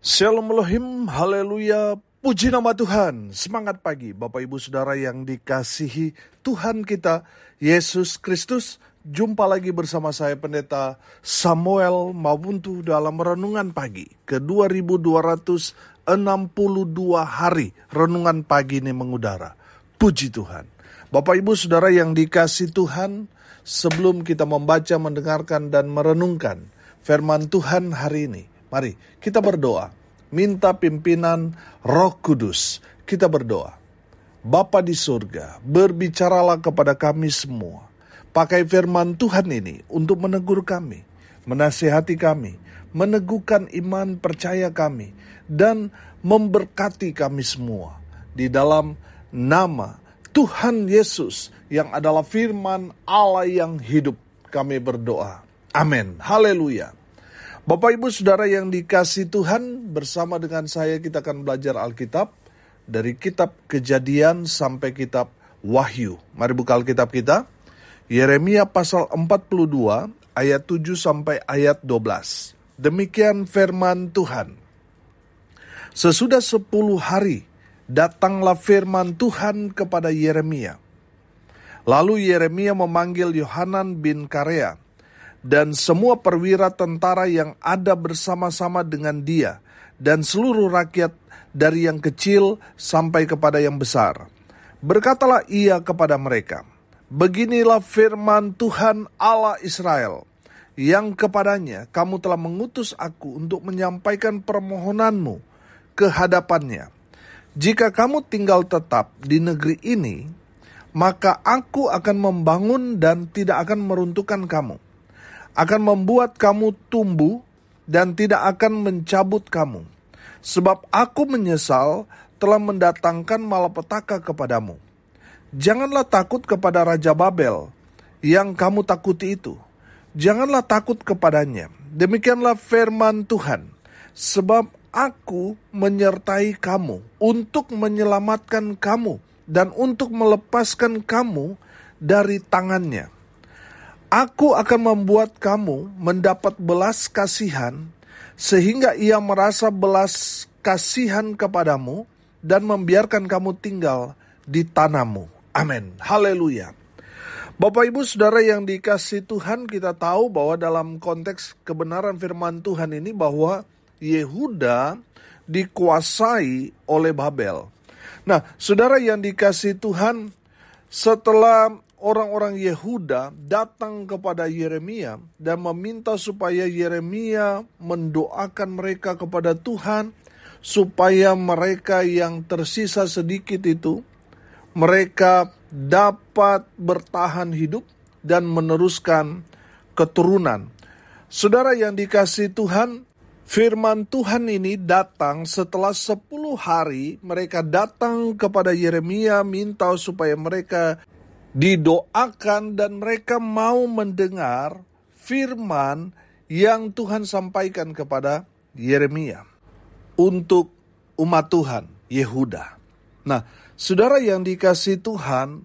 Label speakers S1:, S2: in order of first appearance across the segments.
S1: Shalom Elohim, haleluya, puji nama Tuhan. Semangat pagi Bapak Ibu Saudara yang dikasihi Tuhan kita, Yesus Kristus. Jumpa lagi bersama saya Pendeta Samuel Mabuntu dalam Renungan Pagi ke 2262 hari Renungan Pagi ini mengudara. Puji Tuhan. Bapak Ibu Saudara yang dikasihi Tuhan, sebelum kita membaca, mendengarkan, dan merenungkan firman Tuhan hari ini, mari kita berdoa, minta pimpinan Roh Kudus. Kita berdoa. Bapa di surga, berbicaralah kepada kami semua. Pakai firman Tuhan ini untuk menegur kami, menasihati kami, meneguhkan iman percaya kami, dan memberkati kami semua. Di dalam nama Tuhan Yesus yang adalah firman Allah yang hidup, kami berdoa. Amin. Haleluya. Bapak Ibu Saudara yang dikasihi Tuhan, bersama dengan saya kita akan belajar Alkitab dari kitab Kejadian sampai kitab Wahyu. Mari buka Alkitab kita. Yeremia pasal 42 ayat 7 sampai ayat 12. Demikian firman Tuhan. Sesudah 10 hari datanglah firman Tuhan kepada Yeremia. Lalu Yeremia memanggil Yohanan bin Karea dan semua perwira tentara yang ada bersama-sama dengan dia, dan seluruh rakyat dari yang kecil sampai kepada yang besar. Berkatalah ia kepada mereka, beginilah firman Tuhan Allah Israel, yang kepadanya kamu telah mengutus aku untuk menyampaikan permohonanmu ke hadapannya. Jika kamu tinggal tetap di negeri ini, maka aku akan membangun dan tidak akan meruntuhkan kamu, akan membuat kamu tumbuh dan tidak akan mencabut kamu. Sebab aku menyesal telah mendatangkan malapetaka kepadamu. Janganlah takut kepada Raja Babel yang kamu takuti itu. Janganlah takut kepadanya. Demikianlah firman Tuhan. Sebab aku menyertai kamu untuk menyelamatkan kamu dan untuk melepaskan kamu dari tangannya. Aku akan membuat kamu mendapat belas kasihan, sehingga ia merasa belas kasihan kepadamu dan membiarkan kamu tinggal di tanahmu. Amin. Haleluya. Bapak Ibu Saudara yang dikasihi Tuhan, kita tahu bahwa dalam konteks kebenaran firman Tuhan ini bahwa Yehuda dikuasai oleh Babel. Nah, saudara yang dikasihi Tuhan, setelah orang-orang Yehuda datang kepada Yeremia dan meminta supaya Yeremia mendoakan mereka kepada Tuhan, supaya mereka yang tersisa sedikit itu, mereka dapat bertahan hidup dan meneruskan keturunan. Saudara yang dikasihi Tuhan, firman Tuhan ini datang setelah 10 hari mereka datang kepada Yeremia minta supaya mereka didoakan dan mereka mau mendengar firman yang Tuhan sampaikan kepada Yeremia untuk umat Tuhan, Yehuda. Nah, saudara yang dikasihi Tuhan,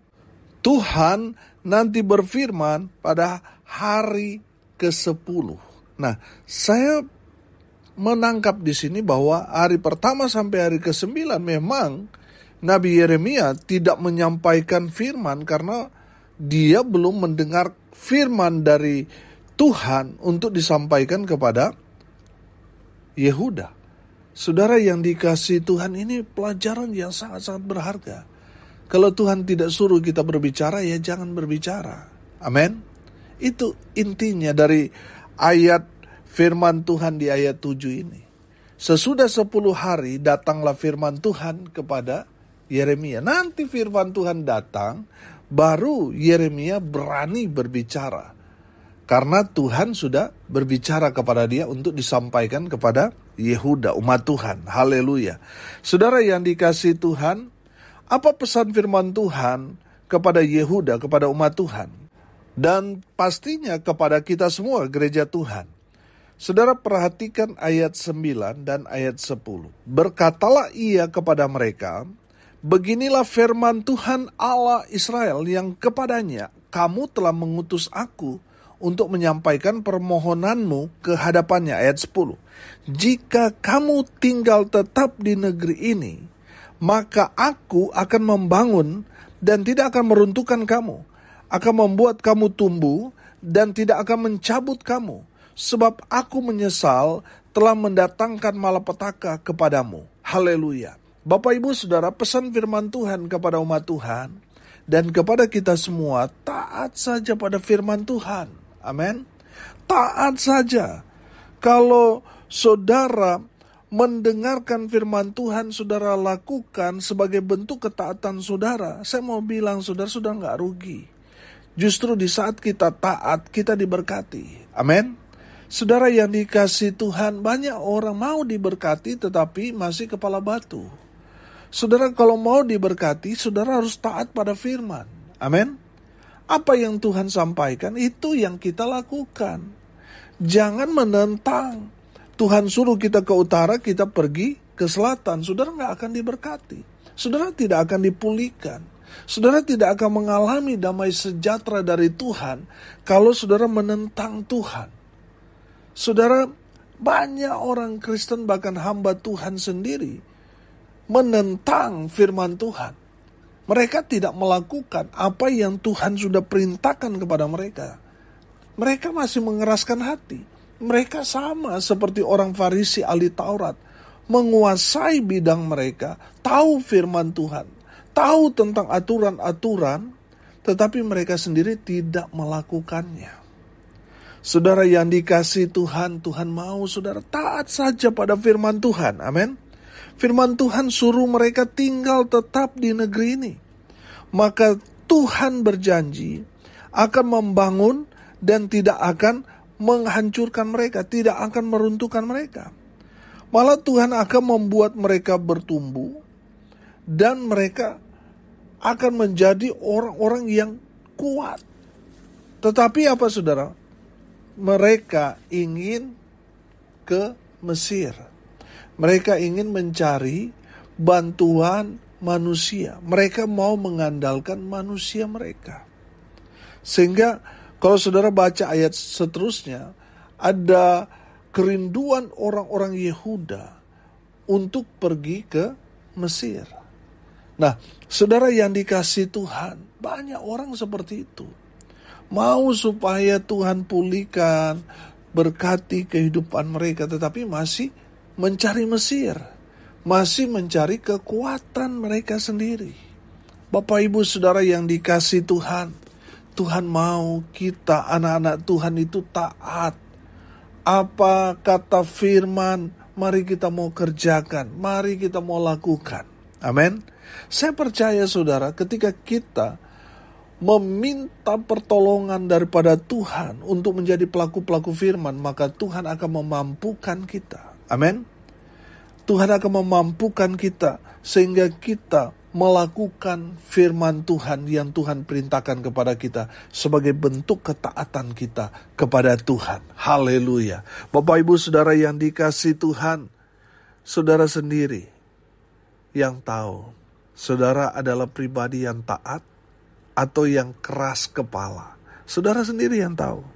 S1: Tuhan nanti berfirman pada hari ke-10. Nah, saya menangkap di sini bahwa hari pertama sampai hari ke-9 memang Nabi Yeremia tidak menyampaikan firman karena dia belum mendengar firman dari Tuhan untuk disampaikan kepada Yehuda. Saudara yang dikasihi Tuhan, ini pelajaran yang sangat-sangat berharga. Kalau Tuhan tidak suruh kita berbicara, ya jangan berbicara. Amin. Itu intinya dari ayat firman Tuhan di ayat 7 ini. Sesudah 10 hari datanglah firman Tuhan kepada Yeremia. Nanti firman Tuhan datang, baru Yeremia berani berbicara. Karena Tuhan sudah berbicara kepada dia untuk disampaikan kepada Yehuda, umat Tuhan. Haleluya. Saudara yang dikasihi Tuhan, apa pesan firman Tuhan kepada Yehuda, kepada umat Tuhan? Dan pastinya kepada kita semua, gereja Tuhan. Saudara perhatikan ayat 9 dan ayat 10. Berkatalah ia kepada mereka, beginilah firman Tuhan Allah Israel yang kepadanya kamu telah mengutus aku untuk menyampaikan permohonanmu ke hadapannya. Ayat 10. Jika kamu tinggal tetap di negeri ini, maka aku akan membangun dan tidak akan meruntuhkan kamu, akan membuat kamu tumbuh dan tidak akan mencabut kamu, sebab aku menyesal telah mendatangkan malapetaka kepadamu. Haleluya. Bapak Ibu Saudara, pesan firman Tuhan kepada umat Tuhan dan kepada kita semua, taat saja pada firman Tuhan. Amin. Taat saja. Kalau saudara mendengarkan firman Tuhan, saudara lakukan sebagai bentuk ketaatan saudara, saya mau bilang saudara sudah nggak rugi. Justru di saat kita taat, kita diberkati. Amin. Saudara yang dikasihi Tuhan, banyak orang mau diberkati tetapi masih kepala batu. Saudara kalau mau diberkati, saudara harus taat pada firman. Amin. Apa yang Tuhan sampaikan, itu yang kita lakukan. Jangan menentang. Tuhan suruh kita ke utara, kita pergi ke selatan. Saudara nggak akan diberkati. Saudara tidak akan dipulihkan. Saudara tidak akan mengalami damai sejahtera dari Tuhan kalau saudara menentang Tuhan. Saudara, banyak orang Kristen bahkan hamba Tuhan sendiri menentang firman Tuhan. Mereka tidak melakukan apa yang Tuhan sudah perintahkan kepada mereka. Mereka masih mengeraskan hati. Mereka sama seperti orang Farisi ahli Taurat, menguasai bidang mereka, tahu firman Tuhan, tahu tentang aturan-aturan, tetapi mereka sendiri tidak melakukannya. Saudara yang dikasihi Tuhan, Tuhan mau saudara taat saja pada firman Tuhan. Amin. Firman Tuhan suruh mereka tinggal tetap di negeri ini. Maka Tuhan berjanji akan membangun dan tidak akan menghancurkan mereka, tidak akan meruntuhkan mereka. Malah Tuhan akan membuat mereka bertumbuh dan mereka akan menjadi orang-orang yang kuat. Tetapi apa saudara? Mereka ingin ke Mesir. Mereka ingin mencari bantuan manusia. Mereka mau mengandalkan manusia mereka. Sehingga kalau saudara baca ayat seterusnya, ada kerinduan orang-orang Yehuda untuk pergi ke Mesir. Nah, saudara yang dikasihi Tuhan, banyak orang seperti itu. Mau supaya Tuhan pulihkan, berkati kehidupan mereka, tetapi masih mencari Mesir. Masih mencari kekuatan mereka sendiri. Bapak Ibu Saudara yang dikasihi Tuhan, Tuhan mau kita anak-anak Tuhan itu taat. Apa kata firman, mari kita mau kerjakan, mari kita mau lakukan. Amin. Saya percaya saudara, ketika kita meminta pertolongan daripada Tuhan untuk menjadi pelaku-pelaku firman, maka Tuhan akan memampukan kita. Amin. Tuhan akan memampukan kita sehingga kita melakukan firman Tuhan yang Tuhan perintahkan kepada kita sebagai bentuk ketaatan kita kepada Tuhan. Haleluya. Bapak Ibu Saudara yang dikasihi Tuhan, saudara sendiri yang tahu saudara adalah pribadi yang taat atau yang keras kepala. Saudara sendiri yang tahu.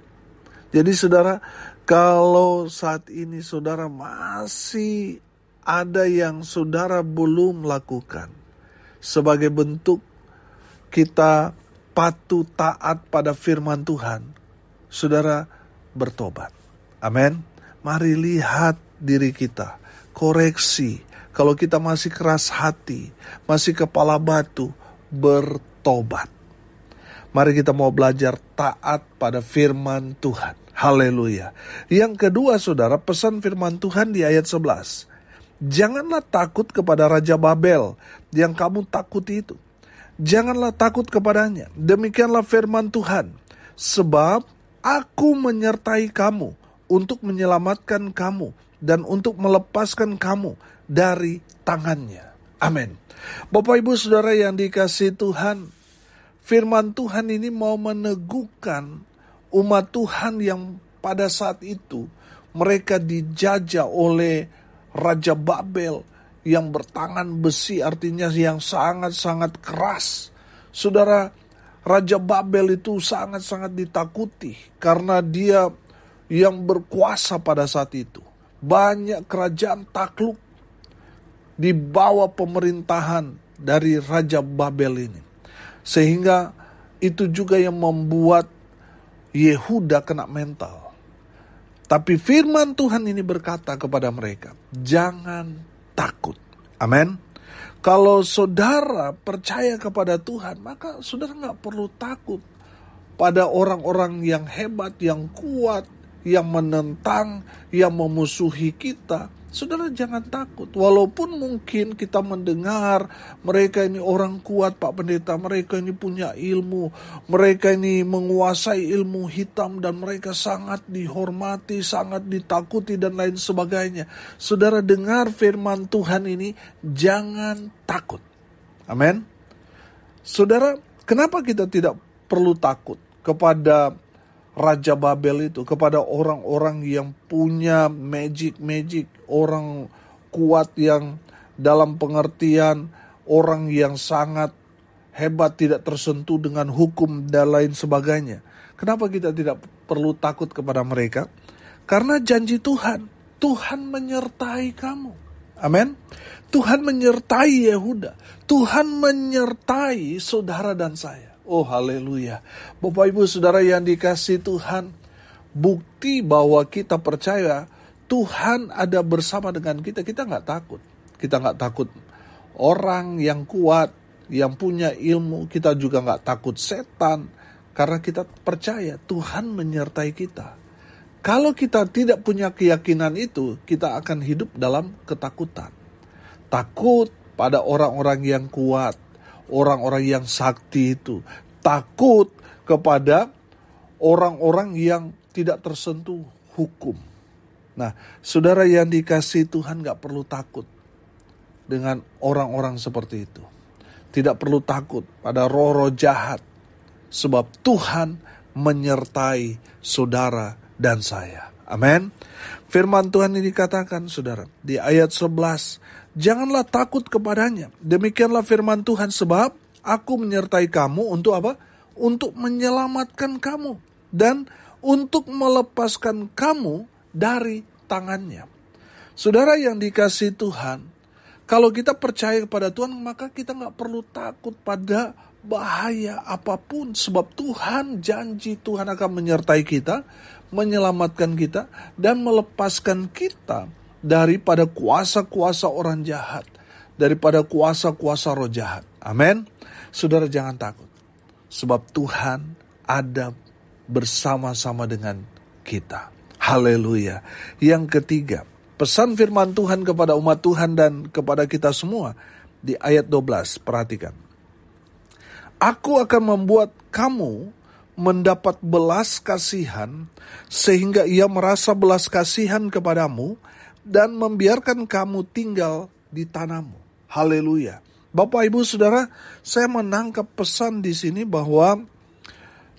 S1: Jadi saudara, kalau saat ini saudara masih ada yang saudara belum lakukan, sebagai bentuk kita patuh taat pada firman Tuhan, saudara bertobat. Amin. Mari lihat diri kita, koreksi. Kalau kita masih keras hati, masih kepala batu, bertobat. Mari kita mau belajar taat pada firman Tuhan. Haleluya. Yang kedua saudara, pesan firman Tuhan di ayat 11. Janganlah takut kepada Raja Babel yang kamu takuti itu. Janganlah takut kepadanya. Demikianlah firman Tuhan. Sebab aku menyertai kamu untuk menyelamatkan kamu dan untuk melepaskan kamu dari tangannya. Amin. Bapak Ibu Saudara yang dikasihi Tuhan, firman Tuhan ini mau meneguhkan umat Tuhan yang pada saat itu mereka dijajah oleh Raja Babel yang bertangan besi, artinya yang sangat-sangat keras. Saudara, Raja Babel itu sangat-sangat ditakuti karena dia yang berkuasa pada saat itu. Banyak kerajaan takluk di bawah pemerintahan dari Raja Babel ini. Sehingga itu juga yang membuat Yehuda kena mental. Tapi firman Tuhan ini berkata kepada mereka, jangan takut. Amin. Kalau saudara percaya kepada Tuhan, maka saudara gak perlu takut pada orang-orang yang hebat, yang kuat, yang menentang, yang memusuhi kita. Saudara jangan takut. Walaupun mungkin kita mendengar mereka ini orang kuat Pak Pendeta, mereka ini punya ilmu, mereka ini menguasai ilmu hitam dan mereka sangat dihormati, sangat ditakuti dan lain sebagainya. Saudara dengar firman Tuhan ini, jangan takut. Amin. Saudara, kenapa kita tidak perlu takut kepada Raja Babel itu, kepada orang-orang yang punya magic, orang kuat yang dalam pengertian orang yang sangat hebat, tidak tersentuh dengan hukum dan lain sebagainya. Kenapa kita tidak perlu takut kepada mereka? Karena janji Tuhan, Tuhan menyertai kamu. Amin. Tuhan menyertai Yehuda, Tuhan menyertai saudara dan saya. Oh haleluya. Bapak ibu saudara yang dikasihi Tuhan, bukti bahwa kita percaya Tuhan ada bersama dengan kita, kita gak takut. Kita gak takut orang yang kuat, yang punya ilmu, kita juga gak takut setan. Karena kita percaya Tuhan menyertai kita. Kalau kita tidak punya keyakinan itu, kita akan hidup dalam ketakutan. Takut pada orang-orang yang kuat, orang-orang yang sakti itu. Takut kepada orang-orang yang tidak tersentuh hukum. Nah, saudara yang dikasihi Tuhan gak perlu takut dengan orang-orang seperti itu. Tidak perlu takut pada roh-roh jahat. Sebab Tuhan menyertai saudara dan saya. Amin. Firman Tuhan ini dikatakan saudara di ayat 11. Janganlah takut kepadanya. Demikianlah firman Tuhan, sebab aku menyertai kamu untuk apa? Untuk menyelamatkan kamu. Dan untuk melepaskan kamu dari tangannya. Saudara yang dikasihi Tuhan, kalau kita percaya kepada Tuhan, maka kita gak perlu takut pada bahaya apapun. Sebab Tuhan janji Tuhan akan menyertai kita, menyelamatkan kita, dan melepaskan kita daripada kuasa-kuasa orang jahat, daripada kuasa-kuasa roh jahat. Amin. Saudara jangan takut, sebab Tuhan ada bersama-sama dengan kita. Haleluya. Yang ketiga, pesan firman Tuhan kepada umat Tuhan dan kepada kita semua di ayat 12. Perhatikan. Aku akan membuat kamu mendapat belas kasihan sehingga ia merasa belas kasihan kepadamu dan membiarkan kamu tinggal di tanahmu. Haleluya. Bapak ibu saudara, saya menangkap pesan di sini bahwa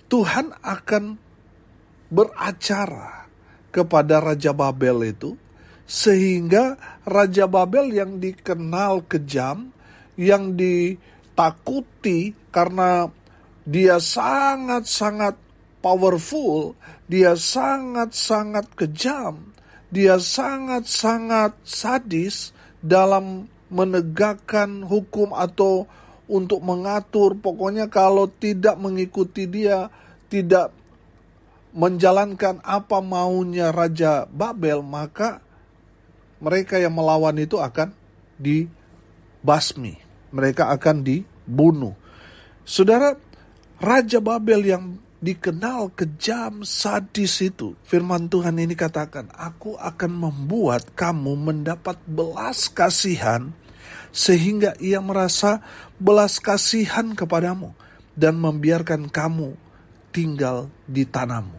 S1: Tuhan akan beracara kepada Raja Babel itu, sehingga Raja Babel yang dikenal kejam, yang ditakuti karena dia sangat-sangat powerful, dia sangat-sangat kejam, dia sangat-sangat sadis dalam menegakkan hukum atau untuk mengatur. Pokoknya kalau tidak mengikuti dia, tidak menjalankan apa maunya Raja Babel, maka mereka yang melawan itu akan dibasmi. Mereka akan dibunuh. Saudara, Raja Babel yang dikenal kejam, sadis itu, firman Tuhan ini katakan, aku akan membuat kamu mendapat belas kasihan sehingga ia merasa belas kasihan kepadamu dan membiarkan kamu tinggal di tanahmu.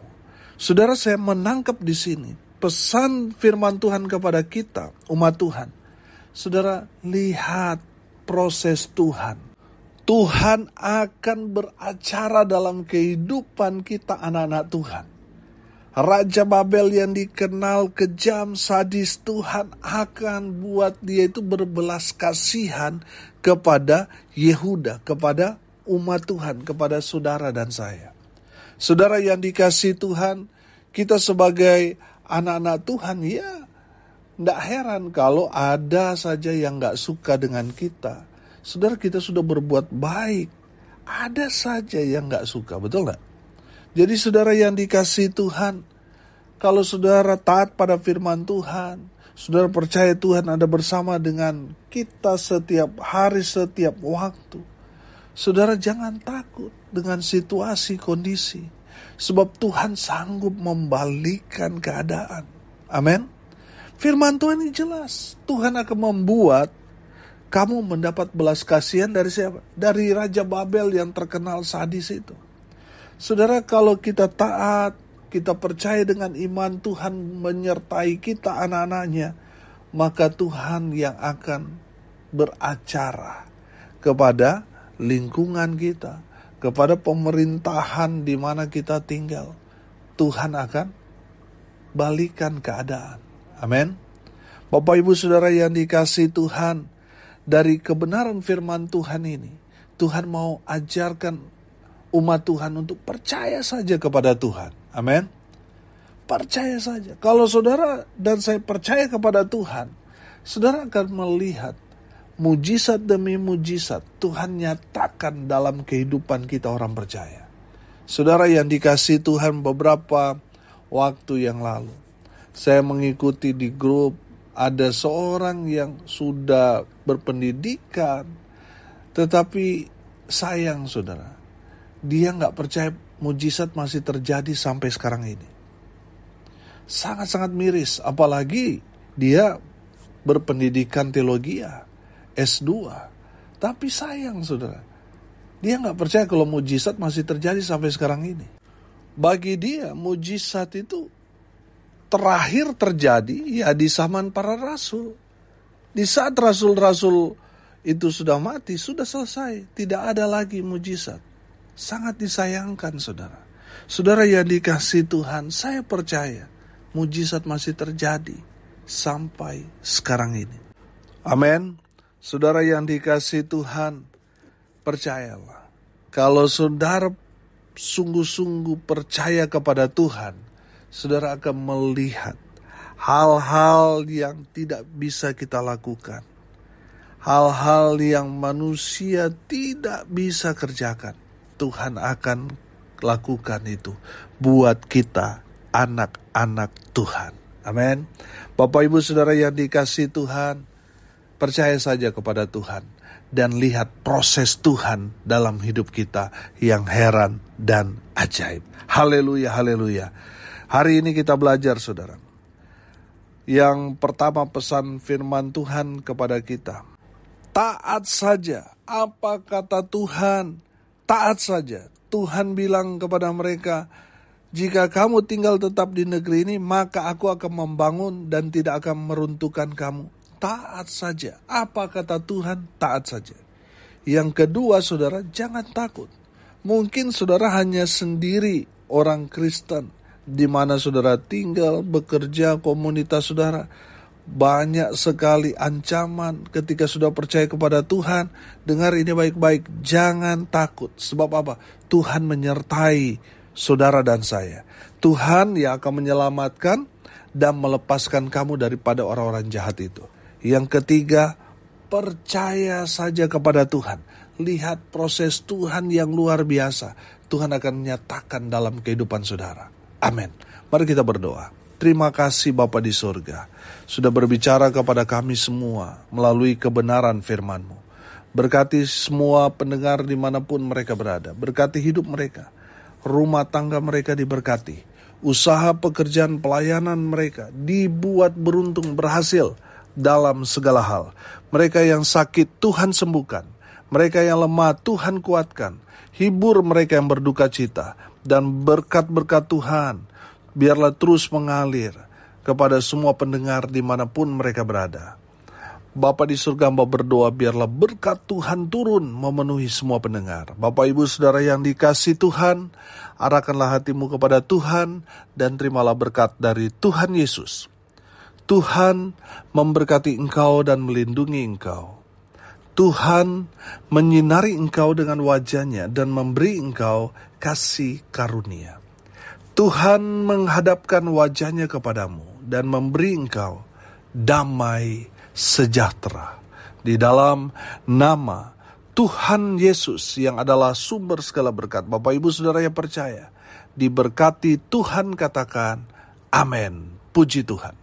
S1: Saudara, saya menangkap di sini pesan firman Tuhan kepada kita, umat Tuhan. Saudara, lihat proses Tuhan. Tuhan akan beracara dalam kehidupan kita anak-anak Tuhan. Raja Babel yang dikenal kejam, sadis, Tuhan akan buat dia itu berbelas kasihan kepada Yehuda, kepada umat Tuhan, kepada saudara dan saya. Saudara yang dikasihi Tuhan, kita sebagai anak-anak Tuhan, ya tidak heran kalau ada saja yang gak suka dengan kita. Saudara, kita sudah berbuat baik, ada saja yang gak suka, betul gak? Jadi saudara yang dikasihi Tuhan, kalau saudara taat pada firman Tuhan, saudara percaya Tuhan ada bersama dengan kita setiap hari, setiap waktu. Saudara jangan takut dengan situasi, kondisi. Sebab Tuhan sanggup membalikkan keadaan. Amin. Firman Tuhan ini jelas. Tuhan akan membuat kamu mendapat belas kasihan dari siapa? Dari Raja Babel yang terkenal sadis itu. Saudara, kalau kita taat, kita percaya dengan iman Tuhan menyertai kita anak-anaknya, maka Tuhan yang akan beracara kepada lingkungan kita, kepada pemerintahan di mana kita tinggal. Tuhan akan balikan keadaan. Amin. Bapak Ibu Saudara yang dikasihi Tuhan, dari kebenaran firman Tuhan ini, Tuhan mau ajarkan umat Tuhan untuk percaya saja kepada Tuhan. Amin. Percaya saja. Kalau saudara dan saya percaya kepada Tuhan, saudara akan melihat mujizat demi mujizat Tuhan nyatakan dalam kehidupan kita orang percaya. Saudara yang dikasihi Tuhan, beberapa waktu yang lalu saya mengikuti di grup, ada seorang yang sudah berpendidikan, tetapi sayang saudara, dia gak percaya mujizat masih terjadi sampai sekarang ini. Sangat-sangat miris, apalagi dia berpendidikan teologi S2. Tapi sayang saudara, dia gak percaya kalau mujizat masih terjadi sampai sekarang ini. Bagi dia mujizat itu terakhir terjadi ya di zaman para rasul. Di saat rasul-rasul itu sudah mati, sudah selesai, tidak ada lagi mujizat. Sangat disayangkan saudara. Saudara yang dikasihi Tuhan, saya percaya mujizat masih terjadi sampai sekarang ini. Amin. Saudara yang dikasihi Tuhan, percayalah, kalau saudara sungguh-sungguh percaya kepada Tuhan, saudara akan melihat hal-hal yang tidak bisa kita lakukan. Hal-hal yang manusia tidak bisa kerjakan. Tuhan akan lakukan itu buat kita, anak-anak Tuhan. Amin. Bapak Ibu Saudara yang dikasihi Tuhan, percaya saja kepada Tuhan dan lihat proses Tuhan dalam hidup kita yang heran dan ajaib. Haleluya, haleluya. Hari ini kita belajar saudara. Yang pertama, pesan firman Tuhan kepada kita. Taat saja apa kata Tuhan. Taat saja. Tuhan bilang kepada mereka, jika kamu tinggal tetap di negeri ini, maka aku akan membangun dan tidak akan meruntuhkan kamu. Taat saja. Apa kata Tuhan? Taat saja. Yang kedua saudara, jangan takut. Mungkin saudara hanya sendiri orang Kristen, di mana saudara tinggal, bekerja, komunitas saudara. Banyak sekali ancaman ketika sudah percaya kepada Tuhan. Dengar ini baik-baik, jangan takut. Sebab apa? Tuhan menyertai saudara dan saya. Tuhan yang akan menyelamatkan dan melepaskan kamu daripada orang-orang jahat itu. Yang ketiga, percaya saja kepada Tuhan. Lihat proses Tuhan yang luar biasa. Tuhan akan menyatakan dalam kehidupan saudara. Amin. Mari kita berdoa. Terima kasih Bapa di surga, sudah berbicara kepada kami semua melalui kebenaran firman-Mu. Berkati semua pendengar dimanapun mereka berada. Berkati hidup mereka. Rumah tangga mereka diberkati. Usaha, pekerjaan, pelayanan mereka dibuat beruntung, berhasil dalam segala hal. Mereka yang sakit Tuhan sembuhkan. Mereka yang lemah Tuhan kuatkan. Hibur mereka yang berduka cita. Dan berkat-berkat Tuhan biarlah terus mengalir kepada semua pendengar dimanapun mereka berada. Bapa di surga, hamba berdoa biarlah berkat Tuhan turun memenuhi semua pendengar. Bapak Ibu Saudara yang dikasihi Tuhan, arahkanlah hatimu kepada Tuhan dan terimalah berkat dari Tuhan Yesus. Tuhan memberkati engkau dan melindungi engkau. Tuhan menyinari engkau dengan wajah-Nya dan memberi engkau kasih karunia. Tuhan menghadapkan wajah-Nya kepadamu dan memberi engkau damai sejahtera. Di dalam nama Tuhan Yesus yang adalah sumber segala berkat, Bapak Ibu Saudara yang percaya, diberkati Tuhan, katakan amin. Puji Tuhan.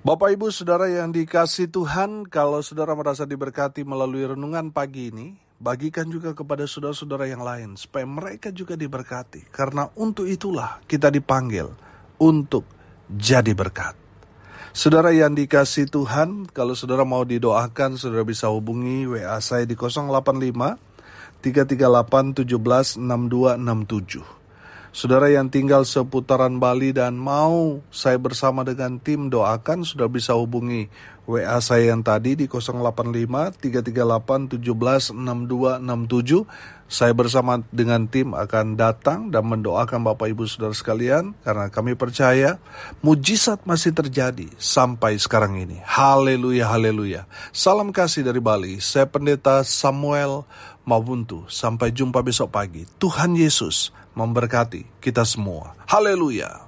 S1: Bapak Ibu Saudara yang dikasihi Tuhan, kalau saudara merasa diberkati melalui renungan pagi ini, bagikan juga kepada saudara-saudara yang lain, supaya mereka juga diberkati. Karena untuk itulah kita dipanggil untuk jadi berkat. Saudara yang dikasihi Tuhan, kalau saudara mau didoakan, saudara bisa hubungi WA saya di 085 338 17 6267. Saudara yang tinggal seputaran Bali dan mau saya bersama dengan tim doakan, sudah bisa hubungi WA saya yang tadi di 085 338 17 6267. Saya bersama dengan tim akan datang dan mendoakan Bapak Ibu Saudara sekalian, karena kami percaya mujizat masih terjadi sampai sekarang ini. Haleluya, haleluya. Salam kasih dari Bali. Saya Pendeta Samuel Mawuntu. Sampai jumpa besok pagi. Tuhan Yesus memberkati kita semua. Haleluya.